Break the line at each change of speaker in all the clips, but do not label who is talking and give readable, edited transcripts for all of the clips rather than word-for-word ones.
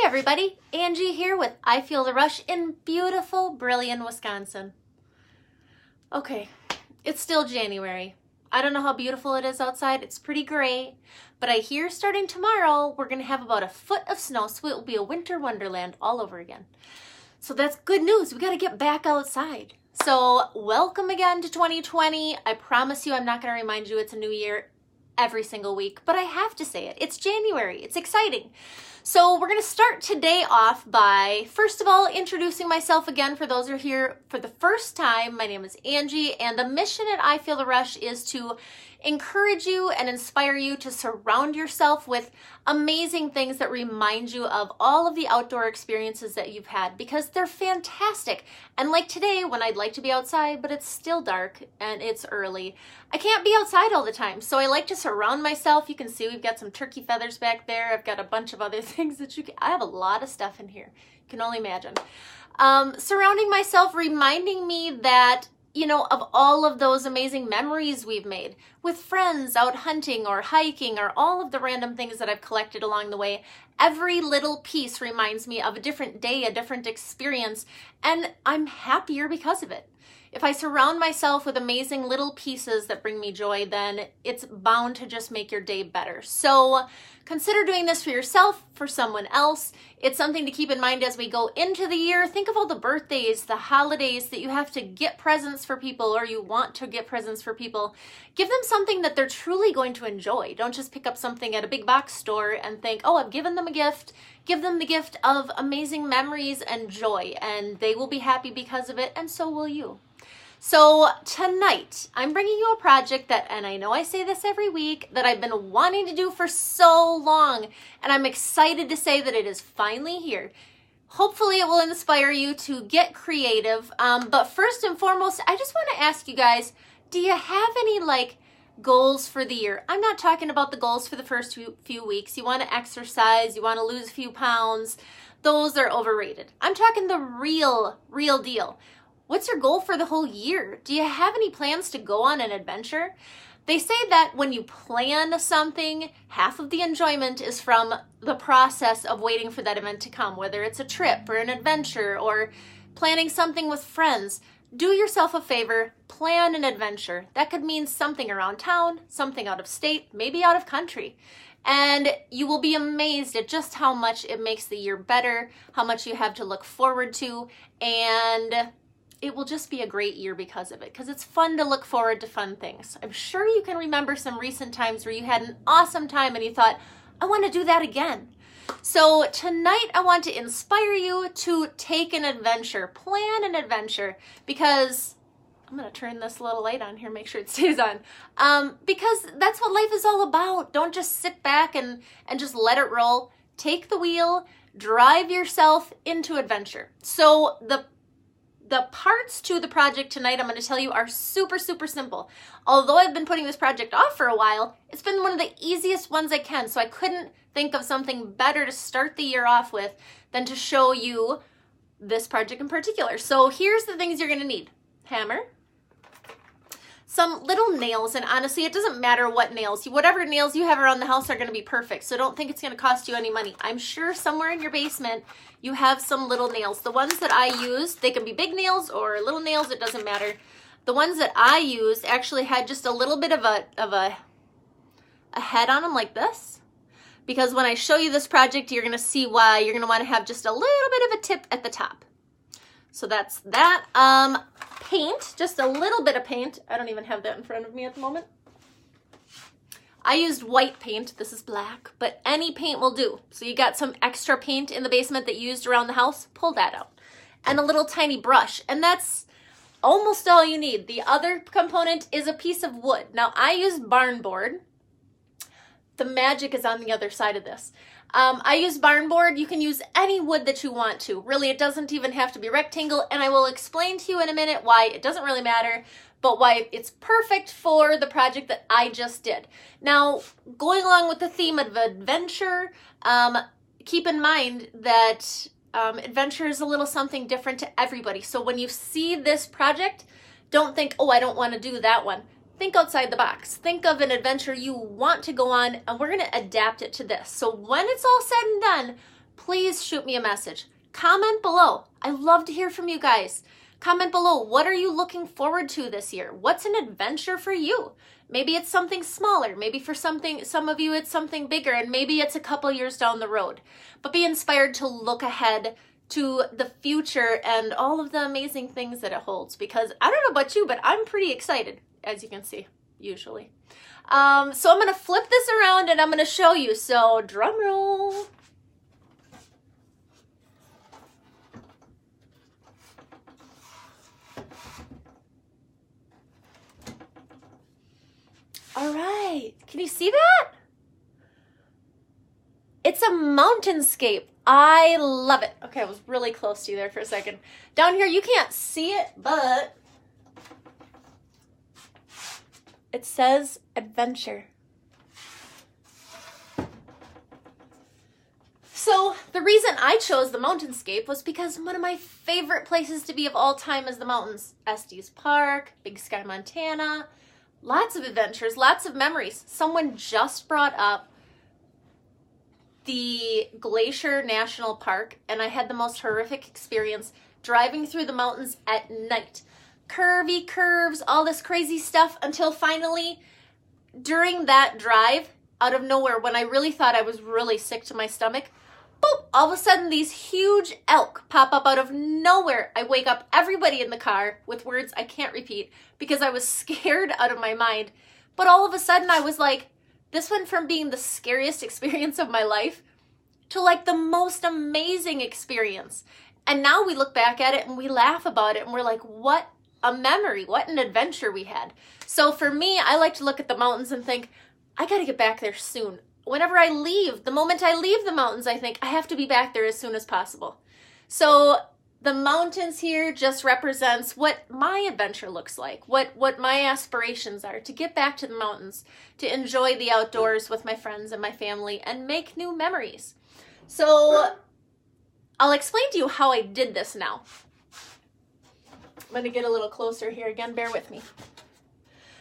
everybody, Angie here with I Feel the Rush in beautiful Brillion, Wisconsin. Okay, it's still January. I don't know how beautiful it is outside. It's pretty gray, but I hear starting tomorrow we're going to have about a foot of snow, so it will be a winter wonderland all over again. So that's good news. We got to get back outside. So welcome again to 2020. I promise you I'm not going to remind you it's a new year every single week, but I have to say it. It's January. It's exciting. So we're going to start today off by, first of all, introducing myself again for those who are here for the first time. My name is Angie, and the mission at I Feel the Rush is to encourage you and inspire you to surround yourself with amazing things that remind you of all of the outdoor experiences that you've had, because they're fantastic. And like today, when I'd like to be outside, but it's still dark and it's early, I can't be outside all the time. So I like to surround myself. You can see we've got some turkey feathers back there. I've got a bunch of other things that I have a lot of stuff in here. You can only imagine. Surrounding myself, reminding me that of all of those amazing memories we've made with friends out hunting or hiking or all of the random things that I've collected along the way. Every little piece reminds me of a different day, a different experience, and I'm happier because of it. If I surround myself with amazing little pieces that bring me joy, then it's bound to just make your day better. So consider doing this for yourself, for someone else. It's something to keep in mind as we go into the year. Think of all the birthdays, the holidays that you have to get presents for people, or you want to get presents for people. Give them something that they're truly going to enjoy. Don't just pick up something at a big box store and think, oh, I've given them a gift. Give them the gift of amazing memories and joy, and they will be happy because of it, and so will you. So tonight, I'm bringing you a project that, and I know I say this every week, that I've been wanting to do for so long, and I'm excited to say that it is finally here. Hopefully it will inspire you to get creative, but first and foremost, I just want to ask you guys, do you have any goals for the year? I'm not talking about the goals for the first few weeks. You want to exercise, you want to lose a few pounds. Those are overrated. I'm talking the real deal. What's your goal for the whole year? Do you have any plans to go on an adventure? They say that when you plan something, half of the enjoyment is from the process of waiting for that event to come, whether it's a trip or an adventure or planning something with friends. Do yourself a favor, plan an adventure. That could mean something around town, something out of state, maybe out of country. And you will be amazed at just how much it makes the year better, how much you have to look forward to, and it will just be a great year because of it, because it's fun to look forward to fun things. I'm sure you can remember some recent times where you had an awesome time and you thought, I want to do that again. So tonight I want to inspire you to take an adventure, plan an adventure, because I'm going to turn this little light on here, make sure it stays on, because that's what life is all about. Don't just sit back and just let it roll. Take the wheel, drive yourself into adventure. So the parts to the project tonight I'm going to tell you are super simple. Although I've been putting this project off for a while, it's been one of the easiest ones I can, so I couldn't think of something better to start the year off with than to show you this project in particular. So here's the things you're going to need. Hammer, some little nails, and honestly it doesn't matter what nails, whatever nails you have around the house are going to be perfect, so don't think it's going to cost you any money. I'm sure somewhere in your basement you have some little nails. The ones that I use, they can be big nails or little nails, it doesn't matter. The ones that I used actually had just a little bit of a head on them like this, because when I show you this project you're going to see why. You're going to want to have just a little bit of a tip at the top. So that's that. Paint, just a little bit of paint. I don't even have that in front of me at the moment. I used white paint. This is black, but any paint will do. So you got some extra paint in the basement that you used around the house, pull that out. And a little tiny brush, and that's almost all you need. The other component is a piece of wood. Now I used barn board. The magic is on the other side of this. I use barn board. You can use any wood that you want to. Really, it doesn't even have to be rectangle, and I will explain to you in a minute why it doesn't really matter, but why it's perfect for the project that I just did. Now, going along with the theme of adventure, keep in mind that adventure is a little something different to everybody. So when you see this project, don't think, oh, I don't want to do that one. Think outside the box. Think of an adventure you want to go on, and we're going to adapt it to this. So when it's all said and done, please shoot me a message. Comment below. I love to hear from you guys. Comment below, what are you looking forward to this year? What's an adventure for you? Maybe it's something smaller. Maybe for some of you it's something bigger, and maybe it's a couple years down the road. But be inspired to look ahead to the future and all of the amazing things that it holds, because I don't know about you, but I'm pretty excited, as you can see, usually. So I'm going to flip this around and I'm going to show you. So drum roll. All right, can you see that? It's a mountainscape. I love it. Okay, I was really close to you there for a second. Down here, you can't see it, but it says adventure. So the reason I chose the mountainscape was because one of my favorite places to be of all time is the mountains. Estes Park, Big Sky, Montana. Lots of adventures, lots of memories. Someone just brought up the Glacier National Park, and I had the most horrific experience driving through the mountains at night. Curvy curves, all this crazy stuff, until finally, during that drive, out of nowhere, when I really thought I was really sick to my stomach, boop, all of a sudden these huge elk pop up out of nowhere. I wake up everybody in the car with words I can't repeat because I was scared out of my mind. But all of a sudden I was like, this went from being the scariest experience of my life to like the most amazing experience. And now we look back at it and we laugh about it and we're like, what a memory, what an adventure we had. So for me, I like to look at the mountains and think, I got to get back there soon. Whenever I leave, the moment I leave the mountains, I think I have to be back there as soon as possible. So the mountains here just represents what my adventure looks like, what my aspirations are, to get back to the mountains, to enjoy the outdoors with my friends and my family and make new memories. So I'll explain to you how I did this now. I'm going to get a little closer here again, bear with me.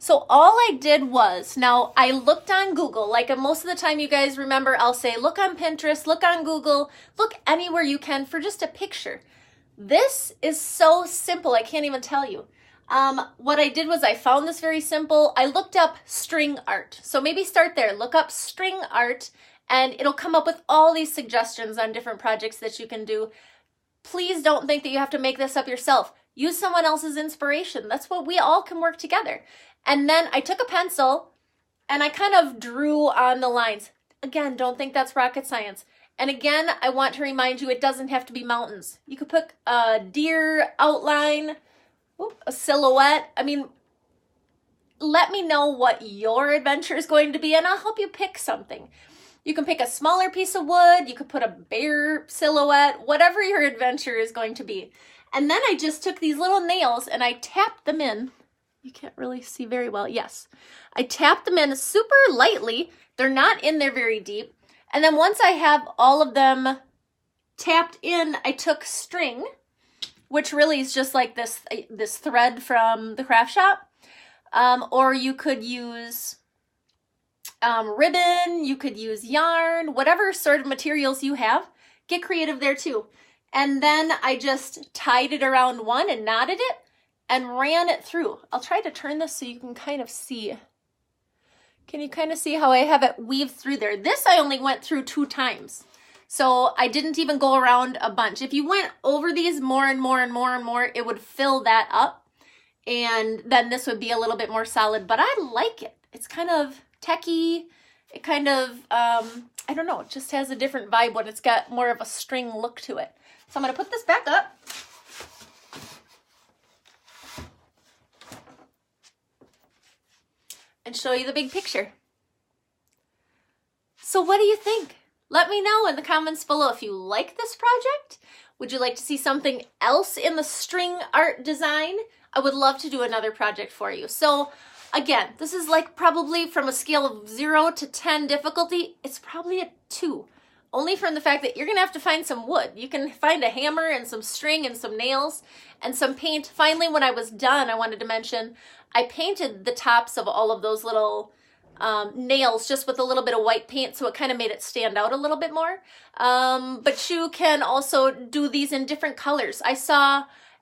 So all I did was, now I looked on Google, like most of the time you guys remember, I'll say, look on Pinterest, look on Google, look anywhere you can for just a picture. This is so simple, I can't even tell you. What I did was I found this very simple. I looked up string art. So maybe start there, look up string art, and it'll come up with all these suggestions on different projects that you can do. Please don't think that you have to make this up yourself. Use someone else's inspiration. That's what we all can work together. And then I took a pencil and I kind of drew on the lines. Again, don't think that's rocket science. And again, I want to remind you, it doesn't have to be mountains. You could put a deer outline, a silhouette. I mean, let me know what your adventure is going to be and I'll help you pick something. You can pick a smaller piece of wood. You could put a bear silhouette, whatever your adventure is going to be. And then I just took these little nails and I tapped them in. You can't really see very well. Yes. I tapped them in super lightly. They're not in there very deep. And then once I have all of them tapped in, I took string, which really is just like this thread from the craft shop. Or you could use ribbon, you could use yarn, whatever sort of materials you have. Get creative there too. And then I just tied it around one and knotted it and ran it through. I'll try to turn this so you can kind of see. Can you kind of see how I have it weaved through there? This I only went through 2 times. So I didn't even go around a bunch. If you went over these more and more and more and more, it would fill that up. And then this would be a little bit more solid, but I like it. It's kind of techy. It kind of, I don't know, it just has a different vibe when it's got more of a string look to it. So I'm going to put this back up. And show you the big picture. So what do you think? Let me know in the comments below if you like this project. Would you like to see something else in the string art design? I would love to do another project for you. So again, this is like probably from a scale of 0 to 10 difficulty, it's probably a 2. Only from the fact that you're gonna have to find some wood. You can find a hammer and some string and some nails and some paint. Finally, when I was done, I wanted to mention, I painted the tops of all of those little nails just with a little bit of white paint, so it kind of made it stand out a little bit more. But you can also do these in different colors.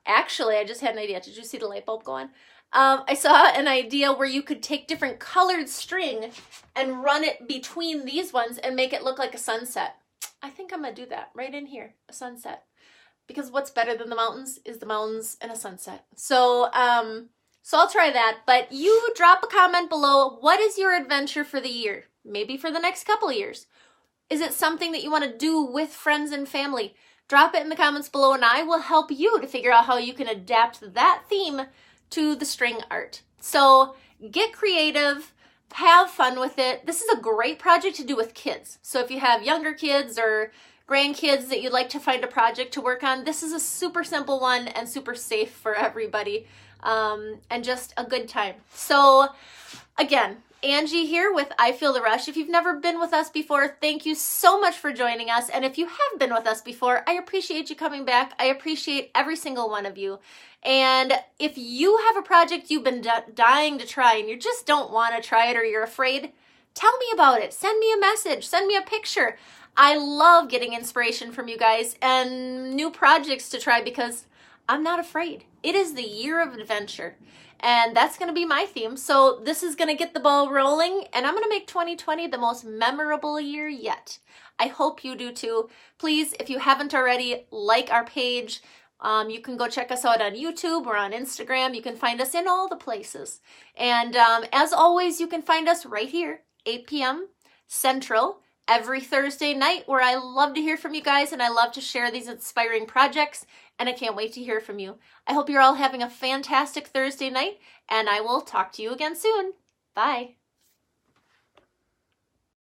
Actually, I just had an idea. Did you see the light bulb go on? I saw an idea where you could take different colored string and run it between these ones and make it look like a sunset. I think I'm gonna do that right in here, a sunset. Because what's better than the mountains is the mountains and a sunset. So I'll try that, but you drop a comment below. What is your adventure for the year? Maybe for the next couple of years. Is it something that you want to do with friends and family? Drop it in the comments below and I will help you to figure out how you can adapt that theme to the string art. So get creative, have fun with it. This is a great project to do with kids. So if you have younger kids or grandkids that you'd like to find a project to work on, this is a super simple one and super safe for everybody, and just a good time. So again, Angie here with I Feel the Rush. If you've never been with us before, thank you so much for joining us. And if you have been with us before, I appreciate you coming back. I appreciate every single one of you. And if you have a project you've been dying to try and you just don't want to try it or you're afraid, tell me about it. Send me a message. Send me a picture. I love getting inspiration from you guys and new projects to try because I'm not afraid. It is the year of adventure. And that's going to be my theme. So this is going to get the ball rolling and I'm going to make 2020 the most memorable year yet. I hope you do too. Please, if you haven't already, like our page. You can go check us out on YouTube or on Instagram. You can find us in all the places. And as always, you can find us right here, 8 p.m. Central, every Thursday night, where I love to hear from you guys and I love to share these inspiring projects. And I can't wait to hear from you. I hope you're all having a fantastic Thursday night, and I will talk to you again soon. Bye.